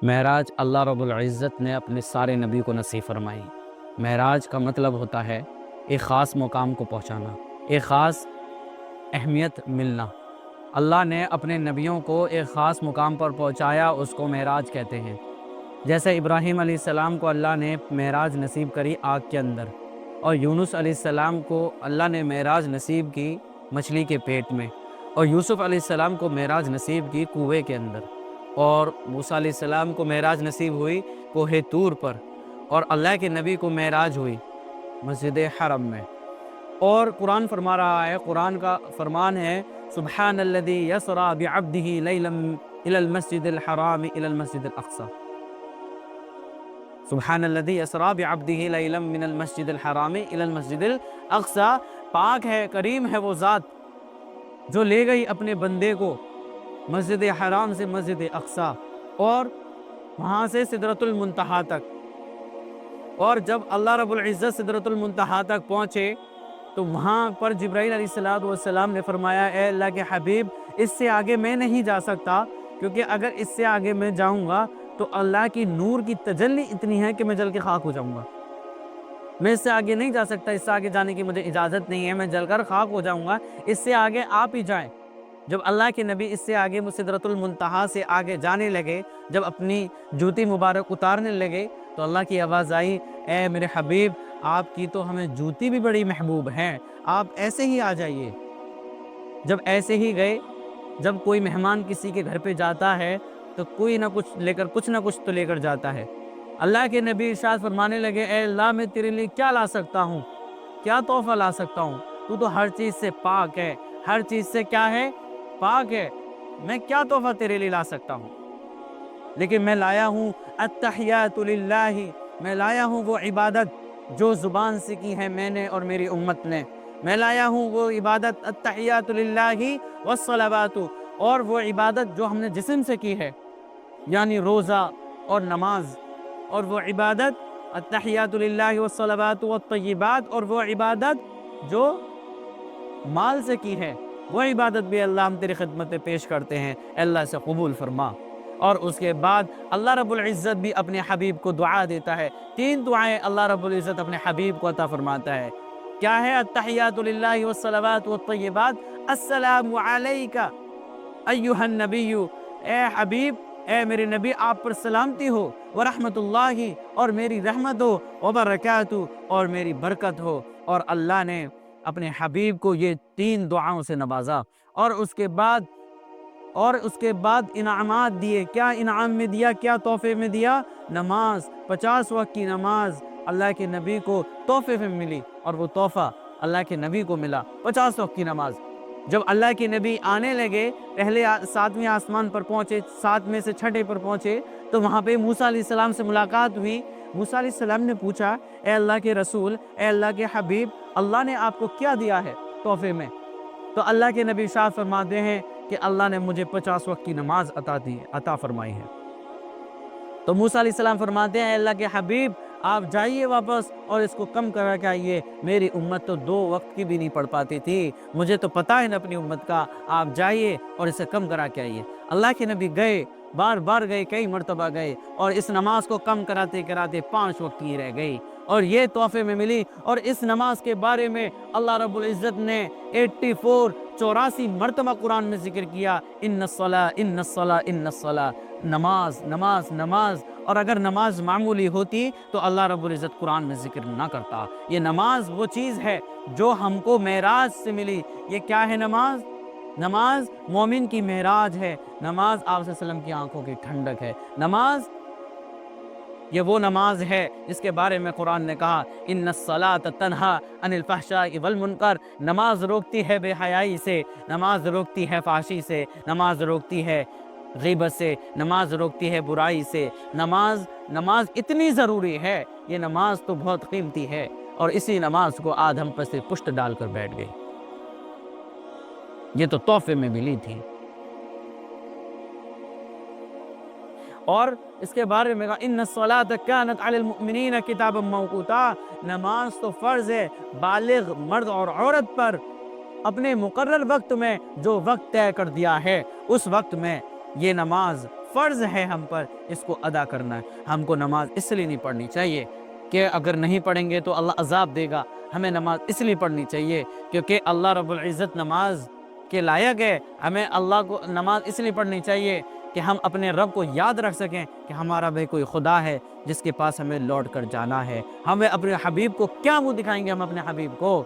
معراج اللہ رب العزت نے اپنے سارے نبی کو نصیب فرمائی۔ معراج کا مطلب ہوتا ہے ایک خاص مقام کو پہنچانا، ایک خاص اہمیت ملنا۔ اللہ نے اپنے نبیوں کو ایک خاص مقام پر پہنچایا، اس کو معراج کہتے ہیں۔ جیسے ابراہیم علیہ السلام کو اللہ نے معراج نصیب کری آگ کے اندر، اور یونس علیہ السلام کو اللہ نے معراج نصیب کی مچھلی کے پیٹ میں، اور یوسف علیہ السلام کو معراج نصیب کی کنویں کے اندر، اور موسیٰ علیہ السلام کو معراج نصیب ہوئی کوہ طور پر، اور اللہ کے نبی کو معراج ہوئی مسجد حرم میں۔ اور قرآن فرما رہا ہے، قرآن کا فرمان ہے، سبحان الذی یسری بعبدہ لیلا الی المسجد الحرام الی المسجد الاقصی۔ سبحان الذی یسری بعبدہ لیلا من المسجد الحرام الی المسجد الاقصی۔ پاک ہے، کریم ہے وہ ذات جو لے گئی اپنے بندے کو مسجد حرام سے مسجد اقصی، اور وہاں سے سدرۃ المنتہا تک۔ اور جب اللہ رب العزت سدرۃ المنتہا تک پہنچے تو وہاں پر جبرائیل علیہ السلام نے فرمایا، اے اللہ کے حبیب، اس سے آگے میں نہیں جا سکتا، کیونکہ اگر اس سے آگے میں جاؤں گا تو اللہ کی نور کی تجلی اتنی ہے کہ میں جل کے خاک ہو جاؤں گا۔ میں اس سے آگے نہیں جا سکتا، اس سے آگے جانے کی مجھے اجازت نہیں ہے، میں جل کر خاک ہو جاؤں گا، اس سے آگے آپ ہی جائیں۔ جب اللہ کے نبی اس سے آگے سدرۃ المنتہا سے آگے جانے لگے، جب اپنی جوتی مبارک اتارنے لگے تو اللہ کی آواز آئی، اے میرے حبیب، آپ کی تو ہمیں جوتی بھی بڑی محبوب ہے، آپ ایسے ہی آ جائیے۔ جب ایسے ہی گئے، جب کوئی مہمان کسی کے گھر پہ جاتا ہے تو کوئی نہ کچھ لے کر، کچھ نہ کچھ تو لے کر جاتا ہے۔ اللہ کے نبی ارشاد فرمانے لگے، اے اللہ، میں تیرے لیے کیا لا سکتا ہوں، کیا تحفہ لا سکتا ہوں؟ تو ہر چیز سے پاک ہے، ہر چیز سے کیا ہے؟ پاک ہے۔ میں کیا تحفہ تیرے لیے لا سکتا ہوں؟ لیکن میں لایا ہوں التحیات للہ، میں لایا ہوں وہ عبادت جو زبان سے کی ہے میں نے اور میری امت نے۔ میں لایا ہوں وہ عبادت التحیات للہ والصلوات، اور وہ عبادت جو ہم نے جسم سے کی ہے، یعنی روزہ اور نماز، اور وہ عبادت التحیات للہ والصلوات والطیبات، اور وہ عبادت جو مال سے کی ہے، وہ عبادت بھی اللہ ہم تیری خدمت میں پیش کرتے ہیں، اے اللہ سے قبول فرما۔ اور اس کے بعد اللہ رب العزت بھی اپنے حبیب کو دعا دیتا ہے۔ 3 دعائیں اللہ رب العزت اپنے حبیب کو عطا فرماتا ہے۔ کیا ہے؟ التحیات للہ والصلوات والطیبات، السلام علیک ایہا النبی، اے حبیب، اے میرے نبی، آپ پر سلامتی ہو، ورحمت اللہ، اور میری رحمت ہو، وبرکاتہ، اور میری برکت ہو۔ اور اللہ نے اپنے حبیب کو یہ 3 دعاؤں سے نوازا، اور اس کے بعد انعامات دیے۔ کیا انعام میں دیا، کیا تحفے میں دیا؟ نماز، 50 وقت کی نماز اللہ کے نبی کو تحفے میں ملی، اور وہ تحفہ اللہ کے نبی کو ملا، 50 وقت کی نماز۔ جب اللہ کے نبی آنے لگے، پہلے 7ویں آسمان پر پہنچے، 7 میں سے 6 پر پہنچے، تو وہاں پہ موسیٰ علیہ السلام سے ملاقات ہوئی۔ موسیٰ علیہ السلام نے پوچھا، اے اللہ کے رسول، اے اللہ کے حبیب، اللہ نے آپ کو کیا دیا ہے تحفے میں؟ تو اللہ کے نبی ارشاد فرماتے ہیں کہ اللہ نے مجھے 50 وقت کی نماز عطا فرمائی ہے۔ تو موسیٰ علیہ السلام فرماتے ہیں، اے اللہ کے حبیب، آپ جائیے واپس اور اس کو کم کرا کے آئیے، میری امت تو 2 وقت کی بھی نہیں پڑھ پاتی تھی، مجھے تو پتہ ہے نا اپنی امت کا، آپ جائیے اور اسے کم کرا کے آئیے۔ اللہ کے نبی گئے، بار بار گئے، کئی مرتبہ گئے، اور اس نماز کو کم کراتے کراتے 5 وقت کی رہ گئی، اور یہ تحفے میں ملی۔ اور اس نماز کے بارے میں اللہ رب العزت نے 84 مرتبہ قرآن میں ذکر کیا، ان الصلاۃ ان الصلاۃ ان الصلاۃ، نماز نماز نماز۔ اور اگر نماز معمولی ہوتی تو اللہ رب العزت قرآن میں ذکر نہ کرتا۔ یہ نماز وہ چیز ہے جو ہم کو معراج سے ملی۔ یہ کیا ہے نماز؟ نماز مومن کی معراج ہے، نماز آپ صلی اللہ علیہ وسلم کی آنکھوں کی ٹھنڈک ہے۔ نماز یہ وہ نماز ہے جس کے بارے میں قرآن نے کہا، ان الصلاۃ تنہا عن الفحشاء والمنکر، نماز روکتی ہے بے حیائی سے، نماز روکتی ہے فحشی سے، نماز روکتی ہے غیبت سے، نماز روکتی ہے برائی سے۔ نماز اتنی ضروری ہے، یہ نماز تو بہت قیمتی ہے، اور اسی نماز کو آج ہم پر سے پشت ڈال کر بیٹھ گئی۔ یہ تو تحفے میں ملی تھی۔ اور اس کے بارے میں کہا، ان الصلاۃ کانت علی المؤمنین کتابا موقوتا، نماز تو فرض ہے بالغ مرد اور عورت پر، اپنے مقرر وقت میں، جو وقت طے کر دیا ہے اس وقت میں یہ نماز فرض ہے ہم پر اس کو ادا کرنا ہے۔ ہم کو نماز اس لیے نہیں پڑھنی چاہیے کہ اگر نہیں پڑھیں گے تو اللہ عذاب دے گا، ہمیں نماز اس لیے پڑھنی چاہیے کیونکہ اللہ رب العزت نماز کے لائق ہے۔ ہمیں اللہ کو نماز اس لیے پڑھنی چاہیے کہ ہم اپنے رب کو یاد رکھ سکیں کہ ہمارا بھی کوئی خدا ہے جس کے پاس ہمیں لوٹ کر جانا ہے۔ ہمیں اپنے حبیب کو کیا منہ دکھائیں گے ہم اپنے حبیب کو؟